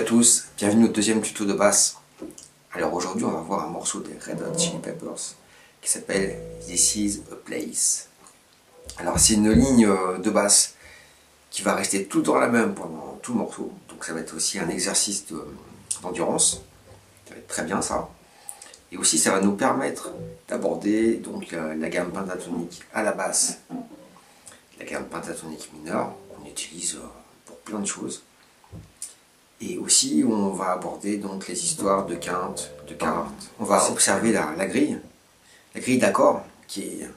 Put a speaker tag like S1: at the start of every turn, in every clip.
S1: tous, bienvenue au deuxième tuto de basse. Alors aujourd'hui on va voir un morceau des Red Hot Chili Peppers qui s'appelle This Is a Place. Alors c'est une ligne de basse qui va rester tout le temps la même pendant tout le morceau, donc ça va être aussi un exercice d'endurance, ça va être très bien ça. Et aussi ça va nous permettre d'aborder donc la gamme pentatonique à la basse, la gamme pentatonique mineure qu'on utilise pour plein de choses. Et aussi on va aborder donc les histoires de quinte, de quarte. On va observer la grille d'accords qui est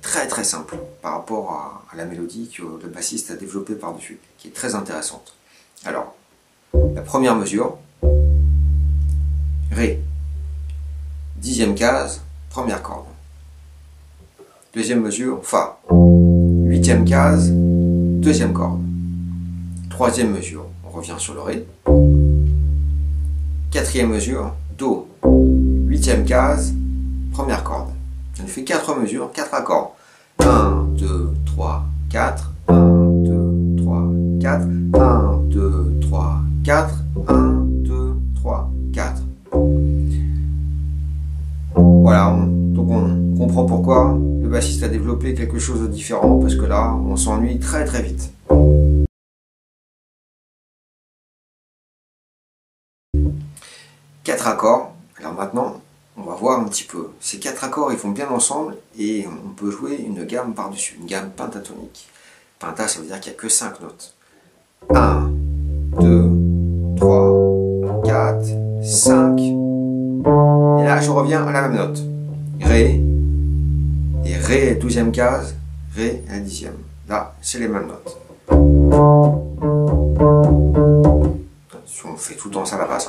S1: très simple par rapport à la mélodie que le bassiste a développée par-dessus, qui est très intéressante. Alors, la première mesure, Ré, dixième case, première corde. Deuxième mesure, Fa, huitième case, deuxième corde. Troisième mesure, on revient sur le Ré. Quatrième mesure, Do, huitième case, première corde. Je fais 4 mesures, 4 accords. 1, 2, 3, 4, 1, 2, 3, 4, 1, 2, 3, 4, 1, 2, 3, 4. Voilà, donc on comprend pourquoi le bassiste a développé quelque chose de différent, parce que là, on s'ennuie très vite. Quatre accords, alors maintenant, on va voir un petit peu. Ces 4 accords, ils vont bien ensemble et on peut jouer une gamme par-dessus, une gamme pentatonique. Penta, ça veut dire qu'il n'y a que 5 notes. 1, 2, 3, 4, 5. Et là, je reviens à la même note. Ré, et Ré est 12e case, Ré est 10e. Là, c'est les mêmes notes. Si on fait tout le temps ça, la basse.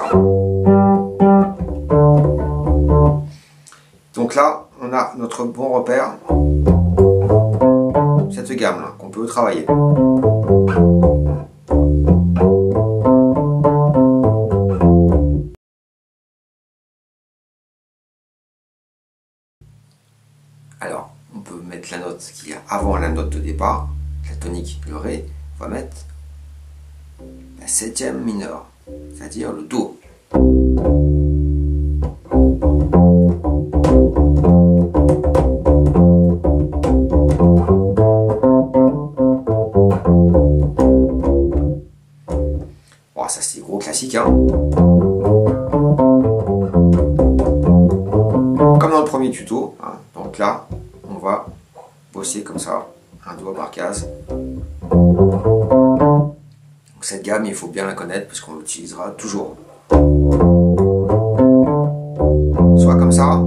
S1: Donc là, on a notre bon repère, cette gamme-là, qu'on peut travailler. Alors, on peut mettre la note qui est avant la note de départ, la tonique, le Ré, on va mettre la 7e mineure, c'est-à-dire le Do. Bon, ça c'est gros classique, hein. Comme dans le premier tuto, hein. Donc là, on va bosser comme ça, un doigt par case. Donc cette gamme, il faut bien la connaître parce qu'on l'utilisera toujours. Soit comme ça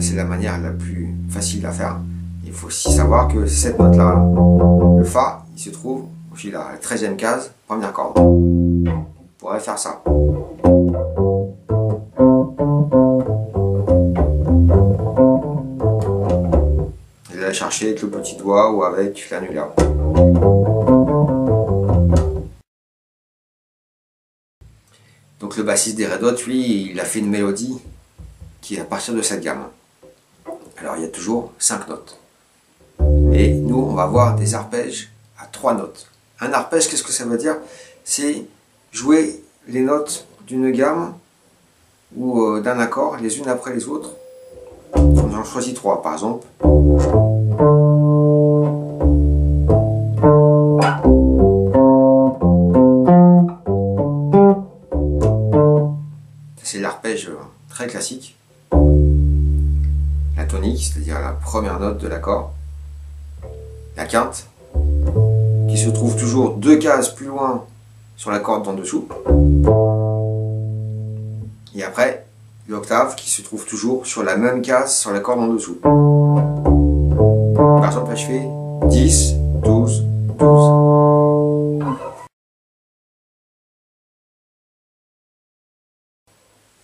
S1: c'est la manière la plus facile à faire. Il faut aussi savoir que cette note-là, le Fa, il se trouve aussi là, à la 13e case, première corde. On pourrait faire ça. Et là, chercher avec le petit doigt ou avec l'annulaire. Donc le bassiste des Red Hot, lui, il a fait une mélodie qui est à partir de cette gamme. Alors il y a toujours 5 notes. Et nous, on va voir des arpèges à 3 notes. Un arpège, qu'est-ce que ça veut dire? C'est jouer les notes d'une gamme ou d'un accord, les unes après les autres. On en choisit 3, par exemple. C'est l'arpège très classique. La tonique, c'est-à-dire la première note de l'accord. La quinte, qui se trouve toujours 2 cases plus loin sur la corde d'en dessous. Et après, l'octave qui se trouve toujours sur la même case sur la corde en dessous. Par exemple, là je fais 10, 12, 12.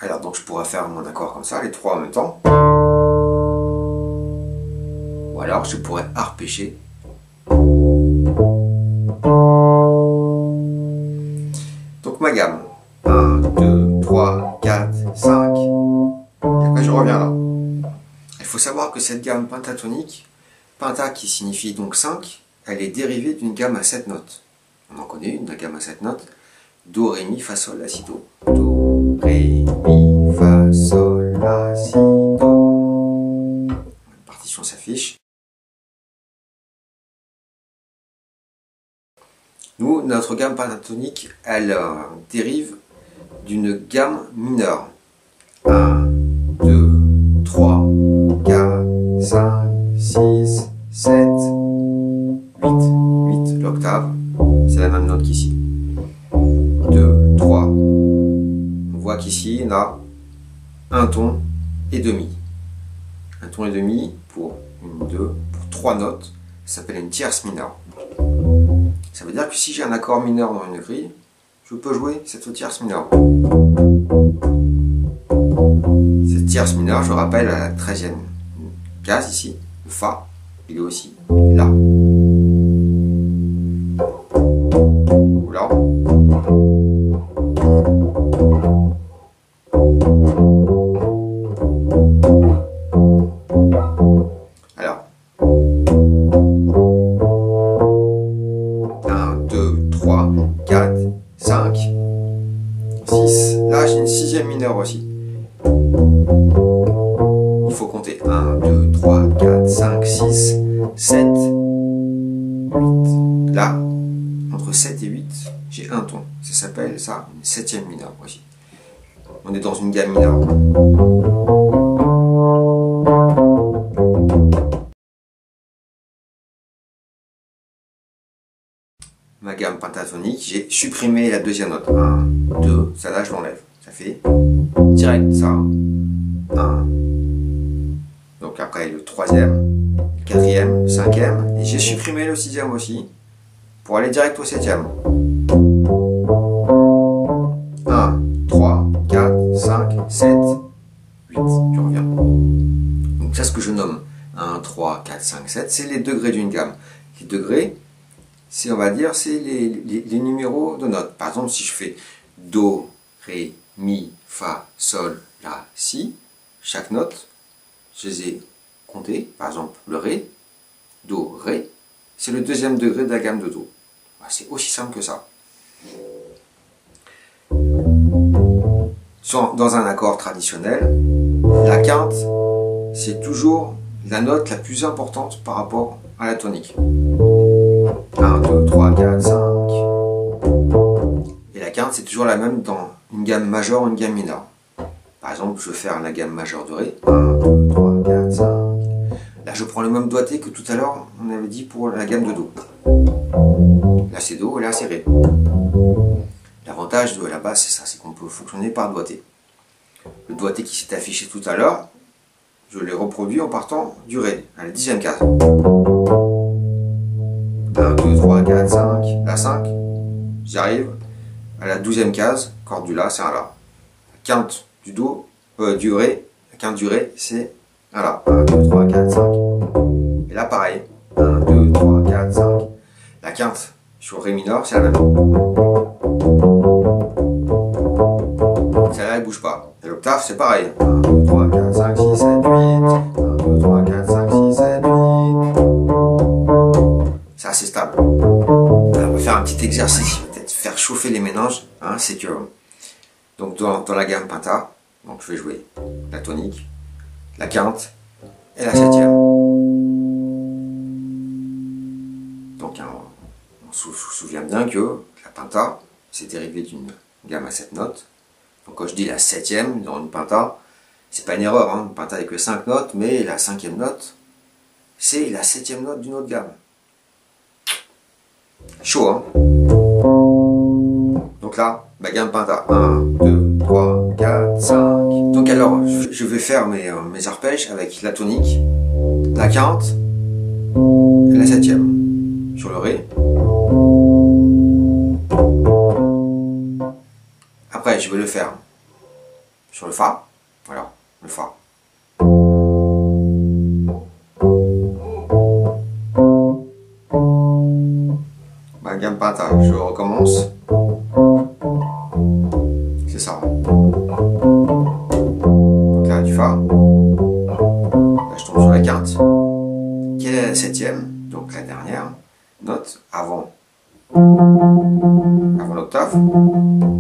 S1: Alors donc je pourrais faire mon accord comme ça, les 3 en même temps. Ou alors je pourrais arpéger. Donc ma gamme. 1, 2, 3, 4, 5. Et après je reviens là. Il faut savoir que cette gamme pentatonique, penta qui signifie donc 5, elle est dérivée d'une gamme à 7 notes. On en connaît une, la gamme à 7 notes. Do, Ré, Mi, Fa, Sol, La, Si, Do. Do, Ré, Mi, Fa, Sol, La, Si, Do. La partition s'affiche. Nous, notre gamme pentatonique, elle dérive d'une gamme mineure. 1, 2, 3, 4, 5, 6, 7, 8. L'octave, c'est la même note qu'ici. 2, 3. On voit qu'ici, on a un ton et demi. Un ton et demi pour une, deux, pour 3 notes, ça s'appelle une tierce mineure. Ça veut dire que si j'ai un accord mineur dans une grille, je peux jouer cette tierce mineure. Cette tierce mineure, je rappelle, à la 13e case ici, le Fa, il est aussi là. Ou là. Alors. 1, 2, 3, 4, 5, 6. Là, j'ai une 6e mineure aussi. Il faut compter 1, 2, 3, 4, 5, 6, 7, 8. Là, entre 7 et 8, j'ai un ton. Ça s'appelle ça une 7e mineure aussi. On est dans une gamme mineure. Ma gamme pentatonique, j'ai supprimé la 2e note. 1, 2, ça là je l'enlève. Ça fait direct ça. 1. Donc après le 3e, 4e, 5e, et j'ai supprimé le 6e aussi, pour aller direct au 7e. 1, 3, 4, 5, 7, 8, je reviens. Donc ça, ce que je nomme 1, 3, 4, 5, 7, c'est les degrés d'une gamme. Les degrés, c'est, on va dire, c'est les numéros de notes. Par exemple, si je fais Do, Ré, Mi, Fa, Sol, La, Si, chaque note, je les ai comptées. Par exemple, le Ré, Do, Ré, c'est le 2e degré de la gamme de Do. C'est aussi simple que ça. Dans un accord traditionnel, la quinte, c'est toujours la note la plus importante par rapport à la tonique. 1, 2, 3, 4, 5. Et la quinte, c'est toujours la même dans une gamme majeure ou une gamme mineure. Par exemple, je vais faire la gamme majeure de Ré. 1, 2, 3, 4, 5. Là, je prends le même doigté que tout à l'heure, on avait dit pour la gamme de Do. Là, c'est Do et là, c'est Ré. L'avantage de la basse, c'est ça, c'est qu'on peut fonctionner par doigté. Le doigté qui s'est affiché tout à l'heure, je l'ai reproduit en partant du Ré, à la 10e case. 1, 2, 3, 4, 5, la 5, j'arrive à la 12e case, corde du La, c'est un La. La quinte du Do, du Ré, la quinte du Ré, c'est un La. 1, 2, 3, 4, 5. Et là, pareil, 1, 2, 3, 4, 5. La quinte sur Ré mineur, c'est la même. Celle-là, elle bouge pas. Et l'octave, c'est pareil. 1, 2, 3, 4, 5, 6, 7, 8. 1, 2, 3, 4, 5, 6, 7, 8. C'est assez stable. Alors, on va faire un petit exercice, peut-être faire chauffer les méninges. Hein, c'est que, donc dans la gamme penta, donc je vais jouer la tonique, la quinte et la 7e. Donc, on se souvient bien que la penta, c'est dérivé d'une gamme à 7 notes. Donc quand je dis la 7e dans une penta, c'est pas une erreur, hein. Une penta avec que 5 notes, mais la 5e note, c'est la 7e note d'une autre gamme. Chaud, hein. Donc là, ma gamme penta, 1, 2, 3, 4, 5. Donc alors, je vais faire mes arpèges avec la tonique, la quinte et la 7e. Sur le Ré. Après, je vais le faire sur le Fa. Voilà, le Fa. Ma gamme penta, je recommence. C'est ça. Donc là, du Fa. Là, je tombe sur la quinte. Quelle est la 7e? Donc la dernière note avant avant l'octave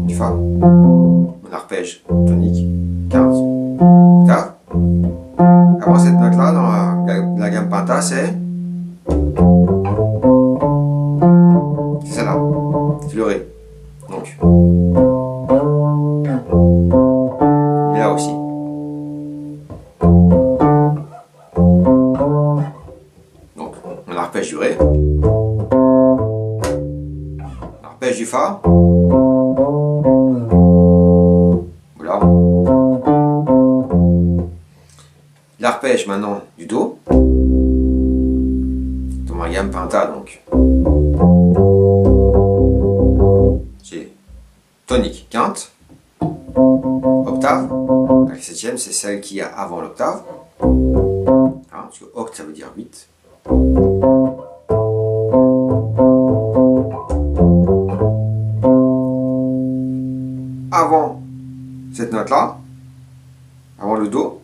S1: du Fa, mon arpège tonique, 15 octaves. Avant cette note-là, dans la gamme penta, c'est celle-là, c'est le Ré. Donc, et là aussi. Donc, mon arpège du Ré, l'arpège du Fa, voilà. L'arpège maintenant du Do, dans ma gamme penta, donc j'ai tonique, quinte, octave, la septième c'est celle qui est avant l'octave, parce que oct ça veut dire 8. Avant cette note là, avant le Do,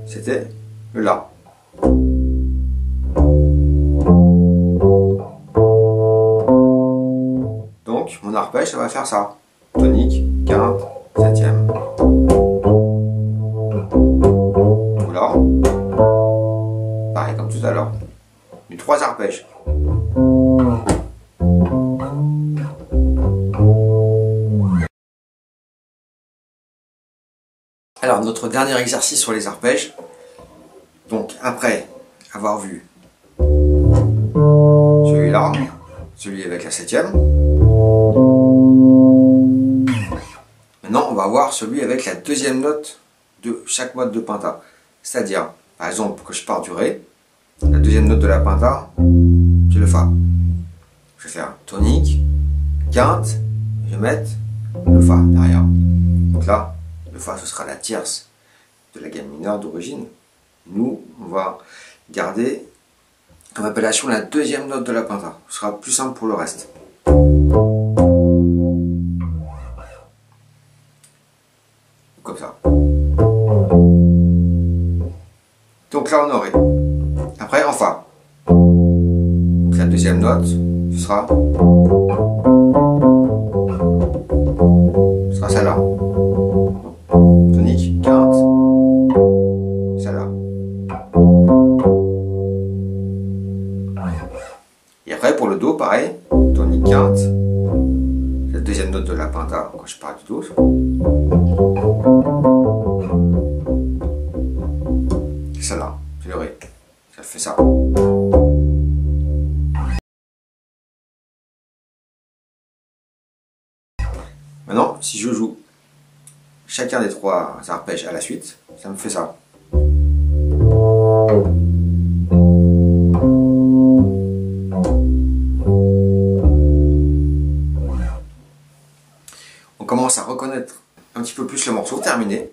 S1: c'était le La. Donc mon arpège ça va faire ça. Tonique, quinte, septième. Voilà. Pareil comme tout à l'heure. Du 3 arpèges. Alors notre dernier exercice sur les arpèges. Donc après avoir vu celui-là, celui avec la septième, maintenant on va voir celui avec la deuxième note de chaque mode de penta. C'est-à-dire, par exemple, que je pars du Ré, la deuxième note de la penta, c'est le Fa. Je vais faire tonique, quinte, je vais mettre le Fa derrière. Donc là, le Fa ce sera la tierce de la gamme mineure d'origine. Nous, on va garder comme appellation la deuxième note de la penta. Ce sera plus simple pour le reste. Comme ça. Donc là, on aurait. Après, en Fa. Donc la deuxième note, ce sera celle-là. Tonique, quinte, celle-là. Et après pour le Do, pareil, tonique, quinte, la deuxième note de la penta quand je parle du Do. C'est celle-là, c'est le Ré. Ça fait ça. Maintenant, si je joue chacun des 3 arpèges à la suite, ça me fait ça. On commence à reconnaître un petit peu plus le morceau terminé.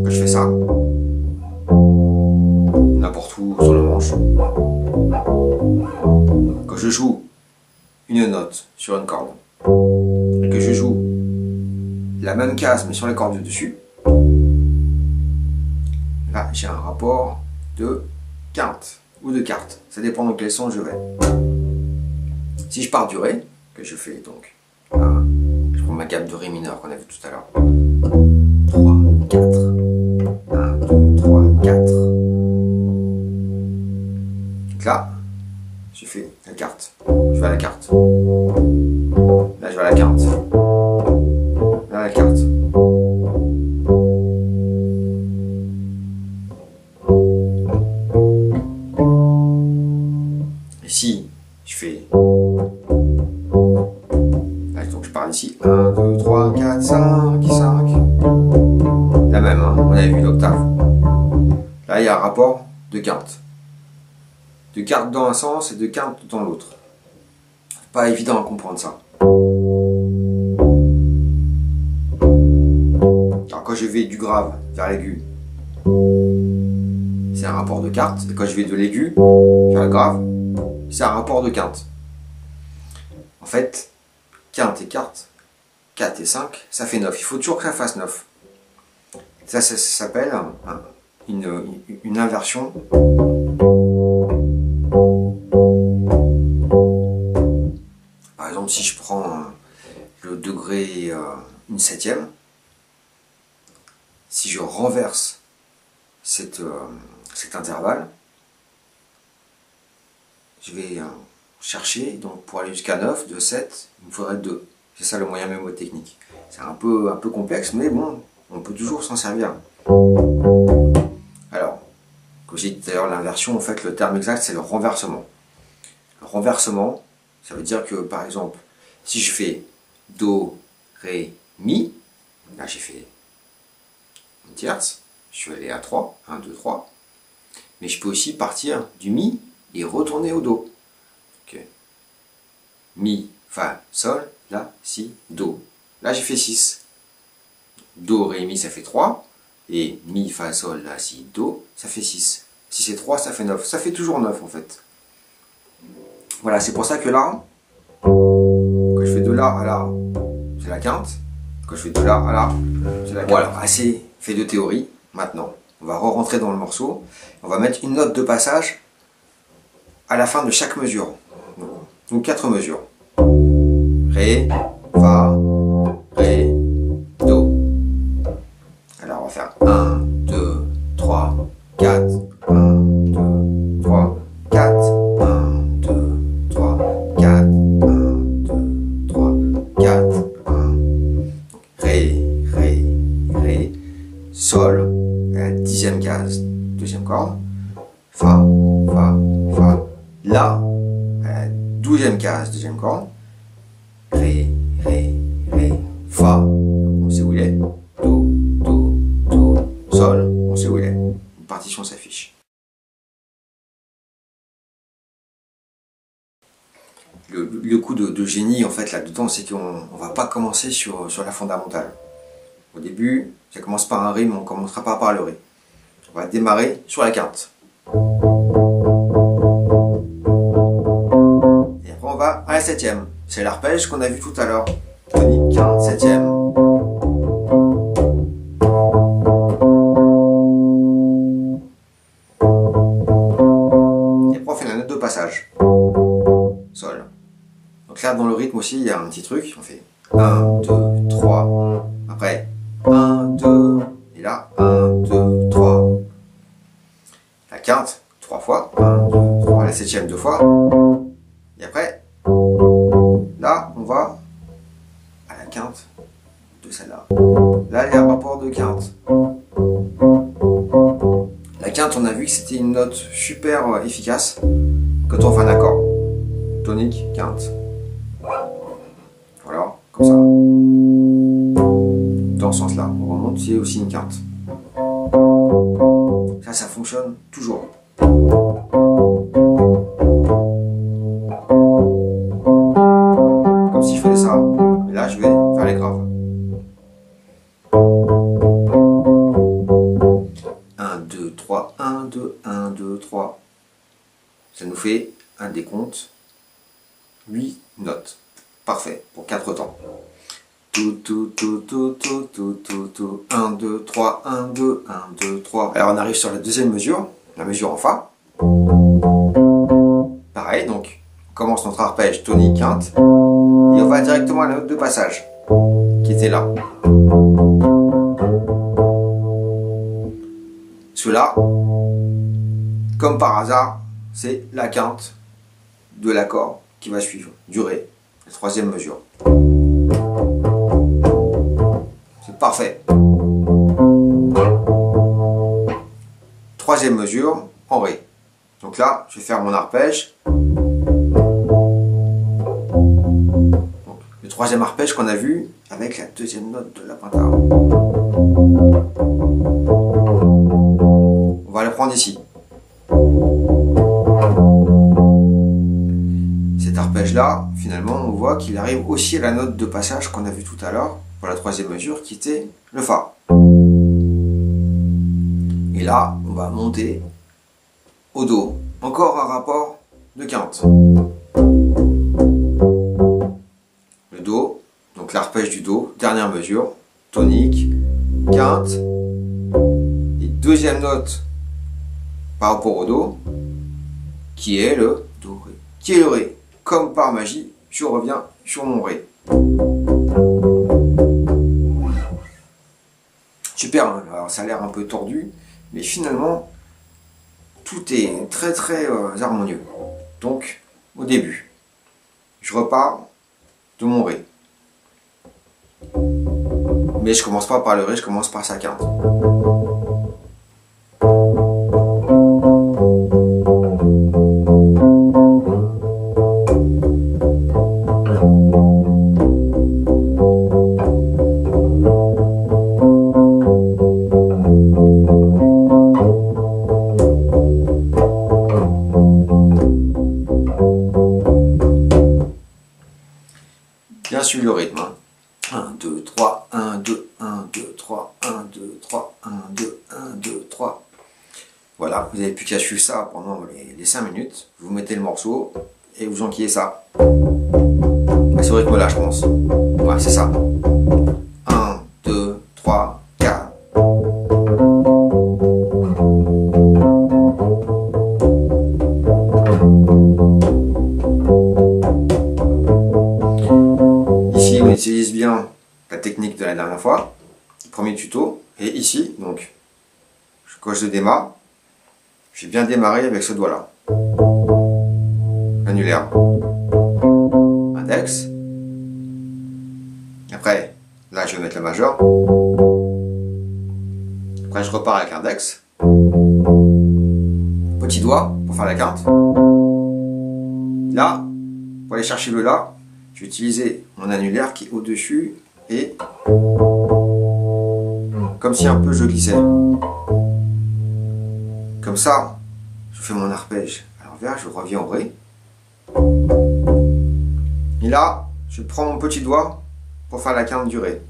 S1: Que je fais ça. N'importe où sur le manche. Que je joue une note sur une corde. Et que je joue la même case mais sur les cordes du dessus. Là j'ai un rapport de quinte ou de quarte. Ça dépend dans quel sens je vais. Si je pars du Ré, que je fais donc, je prends ma gamme de Ré mineur qu'on a vu tout à l'heure. 3, 4. 1, 2, 3, 4. Donc là, je fais la carte. Je vais à la carte. Là, je vais à la carte. Là, la carte. Et si je fais. Là, donc je pars d'ici. 1, 2, 3, 4, 5, 5. La même, hein, on avait vu l'octave. Là, il y a un rapport de quinte. De quarte dans un sens et de quinte dans l'autre. Pas évident à comprendre ça. Alors quand je vais du grave vers l'aigu, c'est un rapport de quarte. Et quand je vais de l'aigu vers le grave, c'est un rapport de quinte. En fait, quinte et quarte, 4 et 5, ça fait 9. Il faut toujours que ça fasse 9. Ça s'appelle une inversion Ré une septième. Si je renverse cet intervalle, je vais chercher, donc pour aller jusqu'à 9, de 7, il me faudrait 2. C'est ça le moyen mémotechnique. C'est un peu complexe, mais bon, on peut toujours s'en servir. Alors, comme j'ai dit tout à l'heure, l'inversion, en fait, le terme exact, c'est le renversement. Le renversement, ça veut dire que, par exemple, si je fais Do, Ré, Mi, là j'ai fait une tierce, je suis allé à 3, 1, 2, 3, mais je peux aussi partir du Mi et retourner au Do. Okay. Mi, Fa, Sol, La, Si, Do. Là j'ai fait 6. Do, Ré, Mi, ça fait 3. Et Mi, Fa, Sol, La, Si, Do, ça fait 6. Si c'est 3, ça fait 9. Ça fait toujours 9 en fait. Voilà, c'est pour ça que là, quand je fais de là à là, c'est la quinte. Quand je fais de là à là, c'est la quinte. Voilà, assez fait de théorie. Maintenant, on va re-rentrer dans le morceau. On va mettre une note de passage à la fin de chaque mesure. Donc 4 mesures. Ré, Fa, Ré, Do. Alors on va faire 1, 2, 3, 4, 1, 2, 3, 4, 1, 2, 3, 4, 1, 2, 3, 4, 1. Ré, Ré, Ré, Sol, la 10e case, 2e corde, Fa, Fa, Fa, La, la 12e case, 2e corde, Ré, Ré, Ré, Fa, on sait où il est, Do, Do, Do, Sol, on sait où il est, une partition s'affiche. Le coup de génie en fait là-dedans, c'est qu'on ne va pas commencer sur la fondamentale. Au début, ça commence par un Ré, mais on ne commencera pas par le Ré. On va démarrer sur la quinte. Et après on va à la 7e. C'est l'arpège qu'on a vu tout à l'heure. Tonique, quinte, 7e. Et après on fait la note de passage. Sol. Donc là dans le rythme aussi il y a un petit truc. On fait 1, 2, 3. Après 1, 2. Et là 1, 2, 3. La quinte 3 fois. 1, 2, 3. La 7e 2 fois. Et après, là on va à la quinte de celle-là. Là il y a un rapport de quinte. La quinte on a vu que c'était une note super efficace quand on fait un accord. Tonique, quinte. Voilà, comme ça. Dans ce sens-là, on remonte, c'est aussi une quinte. Ça fonctionne toujours. Comme si je faisais ça. Et là, je vais faire les graves. 1, 2, 3, 1, 2, 1, 2, 3. Ça nous fait un décompte. 8 notes. Parfait, pour 4 temps. Tout, 1, 2, 3, 1, 2, 1, 2, 3. Alors on arrive sur la deuxième mesure, la mesure en Fa. Pareil, donc on commence notre arpège tonique, quinte, et on va directement à la note de passage, qui était là. Cela, comme par hasard, c'est la quinte de l'accord qui va suivre, du Ré, la troisième mesure. C'est parfait. Troisième mesure en Ré. Donc là, je vais faire mon arpège. Donc, le troisième arpège qu'on a vu avec la deuxième note de la pentare. On va le prendre ici. Cet arpège-là, finalement, on voit qu'il arrive aussi à la note de passage qu'on a vu tout à l'heure pour la troisième mesure, qui était le Fa. Et là, on va monter au Do. Encore un rapport de quinte. Le Do, donc l'arpège du Do, dernière mesure, tonique, quinte, et deuxième note par rapport au Do, qui est le Do, Ré. Qui est le Ré. Comme par magie, je reviens sur mon Ré. Super, hein. Alors ça a l'air un peu tordu, mais finalement, tout est très très harmonieux. Donc, au début, je repars de mon Ré. Mais je commence pas par le Ré, je commence par sa quinte. Bien suivre le rythme. 1, 2, 3, 1, 2, 1, 2, 3, 1, 2, 3, 1, 2, 1, 2, 3. Voilà, vous n'avez plus qu'à suivre ça pendant les 5 minutes. Vous mettez le morceau et vous enquillez ça. À ce rythme-là, je pense. Ouais, c'est ça. 1, 2, 3, 4. Ici, on utilise bien la technique de la dernière fois, le premier tuto. Et ici, donc, quand je démarre, j'ai bien démarré avec ce doigt-là. Annulaire. Index. Après, là, je vais mettre le majeur. Après, je repars avec l'index. Petit doigt pour faire la quinte. Là, pour aller chercher le La, je vais utiliser mon annulaire qui est au-dessus et comme si un peu je glissais. Comme ça, je fais mon arpège à l'envers, je reviens au Ré. Et là, je prends mon petit doigt pour faire la quinte du Ré.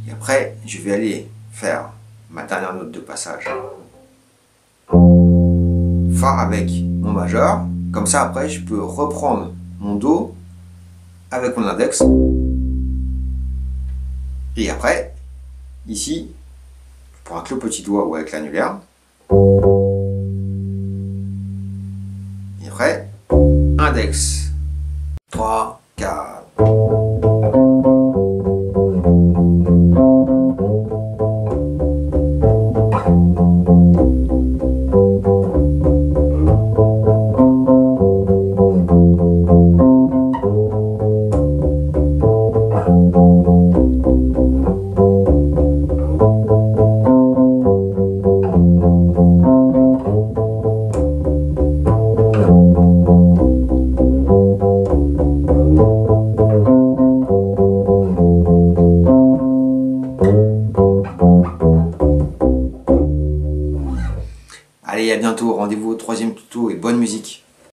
S1: Et après, je vais aller faire ma dernière note de passage. Fa avec mon majeur. Comme ça, après, je peux reprendre mon Do avec mon index. Et après, ici, je prends avec le petit doigt ou avec l'annulaire. Et après, index. 3, 4. Allez, à bientôt, rendez-vous au 3e tuto et bonne musique.